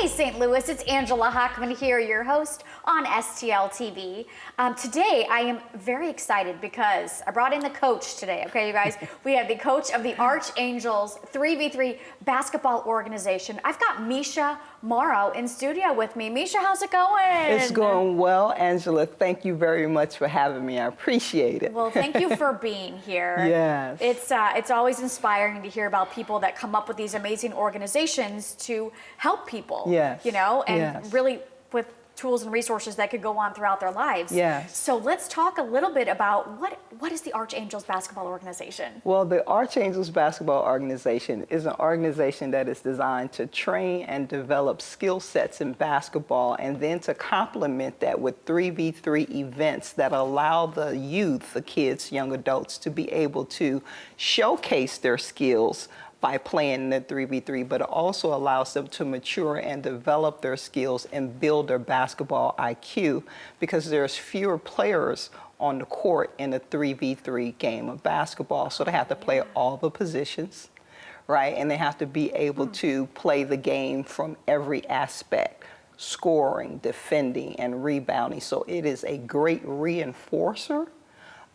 Hey St. Louis, it's Angela Hochman here, your host on STL TV. Today I am very excited because I brought in the coach today, okay you guys? We have the coach of the Archangels 3v3 basketball organization. I've got Mesho Morrow in studio with me. Mesho, how's it going? It's going well, Angela. Thank you very much for having me. I appreciate it. Well, thank you for being here. Yes. It's always inspiring to hear about people that come up with these amazing organizations to help people. Yes. You know, and yes. really with tools and resources that could go on throughout their lives. Yes. So let's talk a little bit about what is the Archangels basketball organization? Well, the Archangels basketball organization is an organization that is designed to train and develop skill sets in basketball, and then to complement that with 3v3 events that allow the youth, the kids, young adults, to be able to showcase their skills by playing the 3v3, but it also allows them to mature and develop their skills and build their basketball IQ, because there's fewer players on the court in a 3v3 game of basketball. So they have to play all the positions, right? And they have to be able to play the game from every aspect: scoring, defending, and rebounding. So it is a great reinforcer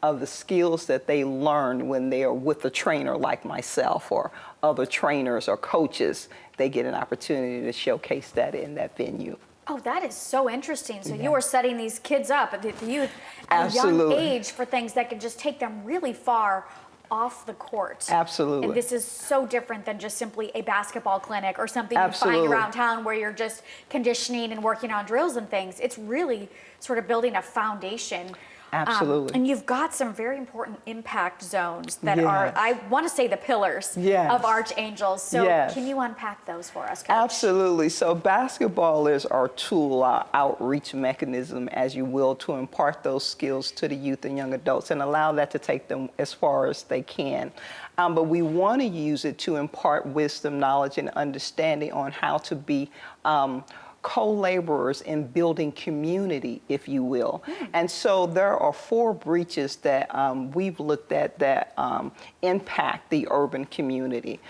of the skills that they learn when they are with a trainer like myself or other trainers or coaches. They get an opportunity to showcase that in that venue. Oh, that is so interesting. So Yeah. you are setting these kids up, the youth, at a young age for things that can just take them really far off the court. Absolutely. And this is so different than just simply a basketball clinic or something you Absolutely. find around town where you're just conditioning and working on drills and things. It's really sort of building a foundation. Absolutely. And you've got some very important impact zones that Yes. are, I want to say, the pillars Yes. of Archangels. So Yes. can you unpack those for us, Coach? Absolutely. So basketball is our tool, our outreach mechanism, as you will, to impart those skills to the youth and young adults and allow that to take them as far as they can. But we want to use it to impart wisdom, knowledge, and understanding on how to be co-laborers in building community, if you will. And so there are 4 breaches that we've looked at that impact the urban community.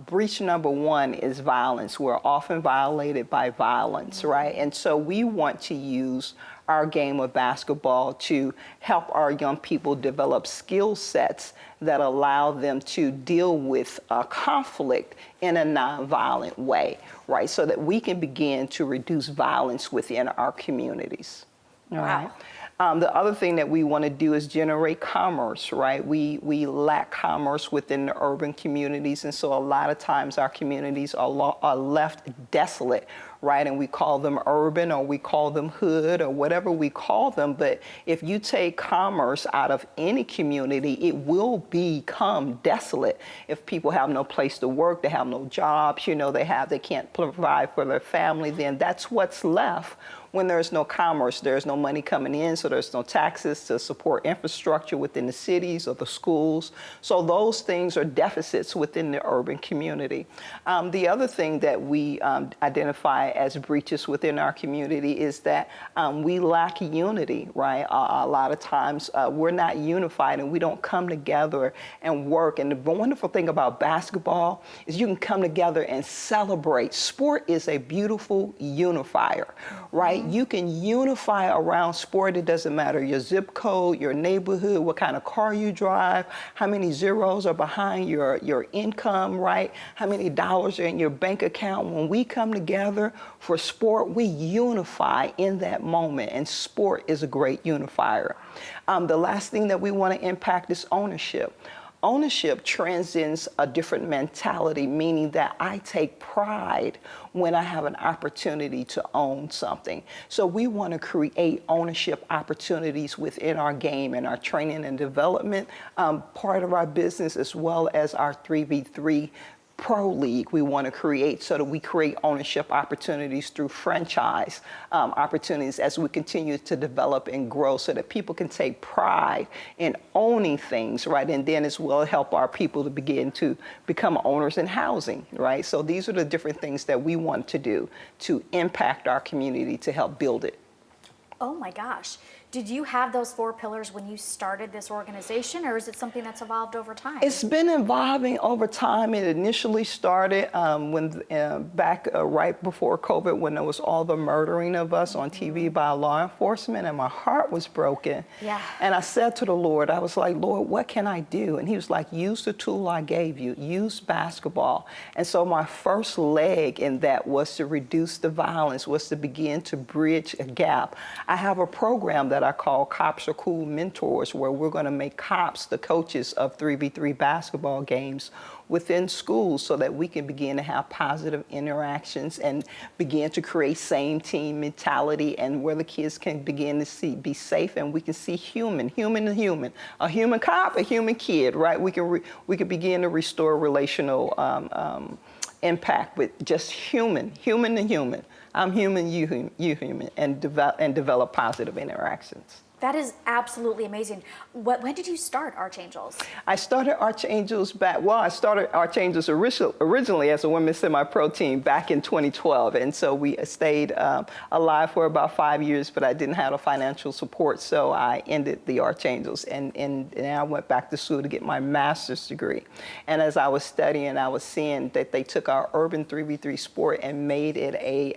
Breach number 1 is violence. We're often violated by violence, right? And so we want to use our game of basketball to help our young people develop skill sets that allow them to deal with conflict in a nonviolent way, right? So that we can begin to reduce violence within our communities. All right. The other thing that we want to do is generate commerce, right? We lack commerce within the urban communities, and so a lot of times our communities are left desolate, right? And we call them urban, or we call them hood, or whatever we call them. But if you take commerce out of any community, it will become desolate. If people have no place to work, they have no jobs, you know, they can't provide for their family, then that's what's left. When there's no commerce, there's no money coming in, so there's no taxes to support infrastructure within the cities or the schools. So those things are deficits within the urban community. The other thing that we identify as breaches within our community is that we lack unity, right? A lot of times we're not unified and we don't come together and work. And the wonderful thing about basketball is you can come together and celebrate. Sport is a beautiful unifier, right? You can unify around sport. It doesn't matter your zip code, your neighborhood, what kind of car you drive, how many zeros are behind your income, right? How many dollars are in your bank account. When we come together for sport, we unify in that moment, and sport is a great unifier. The last thing that we want to impact is ownership. Ownership transcends a different mentality, meaning that I take pride when I have an opportunity to own something. So we want to create ownership opportunities within our game and our training and development part of our business, as well as our 3v3 Pro League we want to create, so that we create ownership opportunities through franchise opportunities as we continue to develop and grow, so that people can take pride in owning things, right? And then as well help our people to begin to become owners in housing, right? So these are the different things that we want to do to impact our community to help build it. Oh my gosh. Did you have those 4 pillars when you started this organization, or is it something that's evolved over time? It's been evolving over time. It initially started back right before COVID, when there was all the murdering of us on TV by law enforcement, and my heart was broken. Yeah. And I said to the Lord, I was like, Lord, what can I do? And he was like, use the tool I gave you, use basketball. And so my first leg in that was to reduce the violence, was to begin to bridge a gap. I have a program that I call Cops Are Cool Mentors, where we're going to make cops the coaches of 3v3 basketball games within schools, so that we can begin to have positive interactions and begin to create same team mentality, and where the kids can begin to be safe, and we can see human to human, a human cop, a human kid, right? We can begin to restore relational impact with just human to human. I'm human, you human, and develop positive interactions. That is absolutely amazing. When did you start Archangels? I started Archangels I started Archangels originally as a women's semi-pro team back in 2012. And so we stayed alive for about 5 years, but I didn't have the financial support. So I ended the Archangels, and I went back to school to get my master's degree. And as I was studying, I was seeing that they took our urban 3v3 sport and made it a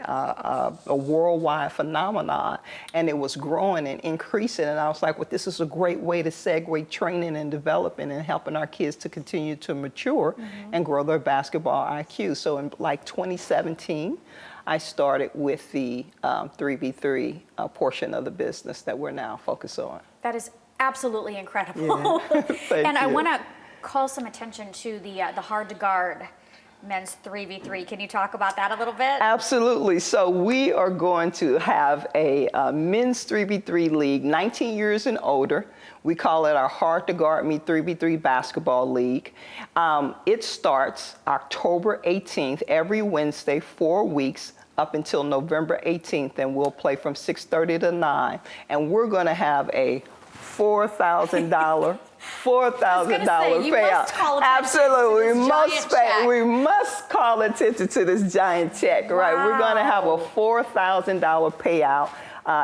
worldwide phenomenon. And it was growing and increasing. And I was like, well, this is a great way to segue training and developing and helping our kids to continue to mature and grow their basketball IQ. So in like 2017, I started with the 3v3 portion of the business that we're now focused on. That is absolutely incredible. Yeah. And I want to call some attention to the hard to guard men's 3v3. Can you talk about that a little bit? Absolutely. So we are going to have a men's 3v3 league, 19 years and older. We call it our Hard to Guard Me 3v3 basketball league. It starts October 18th, every Wednesday, 4 weeks, up until November 18th, and we'll play from 6:30 to 9. And we're going to have a $4,000 payout. Absolutely, we must call attention to this giant check, right? We're going to have a $4,000 payout.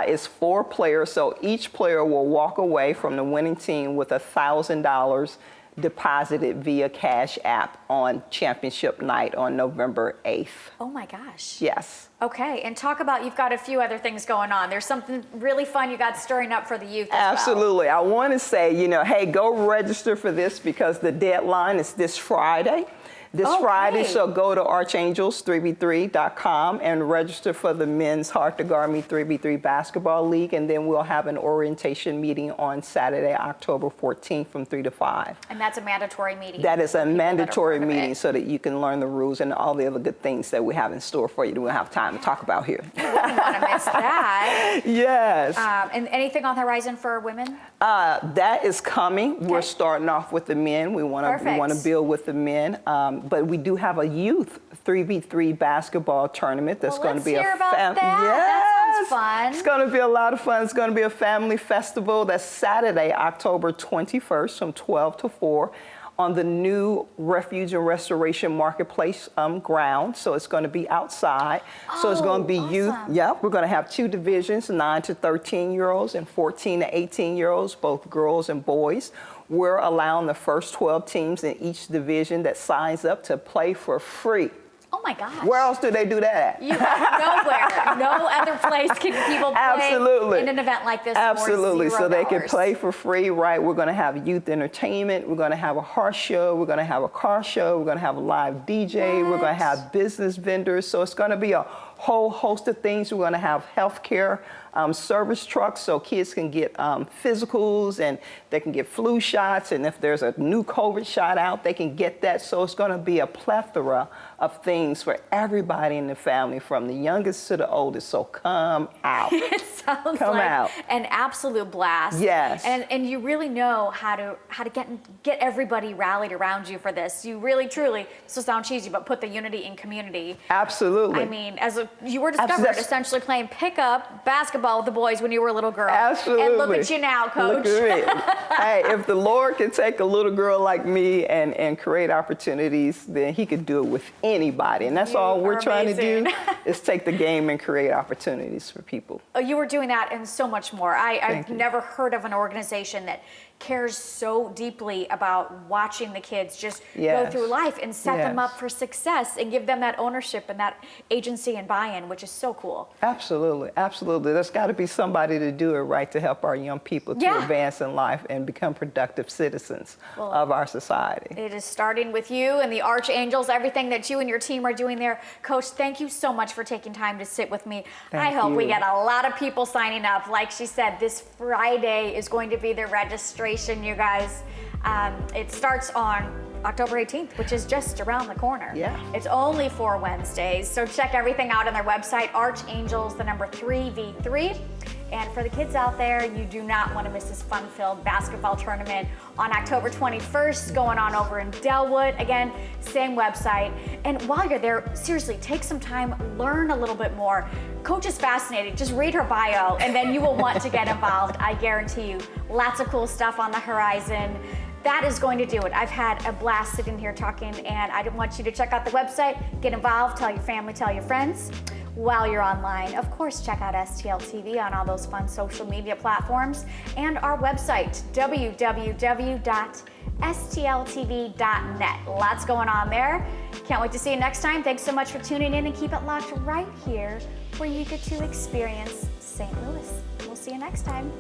It's 4 players, so each player will walk away from the winning team with $1,000 deposited via Cash App on championship night on November 8th. Oh my gosh. Yes. Okay, and talk about, you've got a few other things going on. There's something really fun you got stirring up for the youth as Absolutely. well. I want to say, hey, go register for this, because the deadline is this Friday. Friday, so go to archangels3v3.com and register for the men's Hard to Guard Me 3v3 basketball league, and then we'll have an orientation meeting on Saturday, October 14th from 3 to 5. And that's a mandatory meeting. That is a mandatory meeting, so that you can learn the rules and all the other good things that we have in store for you that we don't have time to talk about here. You wouldn't want to miss that. Yes. And anything on the horizon for women? That is coming. Okay. We're starting off with the men. We want to build with the men. But we do have a youth 3v3 basketball tournament that's going to be That sounds fun. It's going to be a lot of fun. It's going to be a family festival. That's Saturday, October 21st from 12 to 4 on the new Refuge and Restoration Marketplace ground. So it's going to be outside. So it's going to be youth. Yep, we're going to have 2 divisions, 9 to 13-year-olds and 14 to 18-year-olds, both girls and boys. We're allowing the first 12 teams in each division that signs up to play for free. Oh my gosh. Where else do they do that at? Nowhere. No other place can people play in an event like this Absolutely. for $0. So they can play for free, right? We're going to have youth entertainment. We're going to have a horse show. We're going to have a car show. We're going to have a live DJ. We're going to have business vendors. So it's going to be a whole host of things. We're going to have healthcare service trucks, so kids can get physicals, and they can get flu shots, and if there's a new COVID shot out, they can get that. So it's going to be a plethora of things for everybody in the family, from the youngest to the oldest. So come out. It sounds like an absolute blast. Yes. And you really know how to get everybody rallied around you for this. You really, truly, this will sound cheesy, but put the unity in community. Absolutely. I mean, you were discovered essentially playing pickup basketball with the boys when you were a little girl. Absolutely. And look at you now, Coach. Look at me. Hey, if the Lord can take a little girl like me and create opportunities, then he could do it with anybody. And that's You all we're are trying to do amazing. is take the game and create opportunities for people. You were doing that and so much more. I've Thank you. never heard of an organization that cares so deeply about watching the kids just go Yes. through life and set them Yes. up for success and give them that ownership and that agency and buy-in, which is so cool. Absolutely, absolutely. There's got to be somebody to do it right to help our young people to Yeah. advance in life and become productive citizens of our society. It is starting with you and the Archangels, everything that you and your team are doing there. Coach, thank you so much for taking time to sit with me. I Thank hope we you. get a lot of people signing up. Like she said, this Friday is going to be the registration, you guys. It starts on October 18th, which is just around the corner. Yeah. It's only 4 Wednesdays, so check everything out on their website, Archangels, the number 3v3. And for the kids out there, you do not want to miss this fun-filled basketball tournament on October 21st, going on over in Delwood. Again, same website. And while you're there, seriously, take some time, learn a little bit more. Coach is fascinating. Just read her bio, and then you will want to get involved. I guarantee you, lots of cool stuff on the horizon. That is going to do it. I've had a blast sitting here talking, and I want you to check out the website, get involved, tell your family, tell your friends. While you're online, of course, check out STL TV on all those fun social media platforms and our website, www.stltv.net. Lots going on there. Can't wait to see you next time. Thanks so much for tuning in, and keep it locked right here where you get to experience St. Louis. We'll see you next time.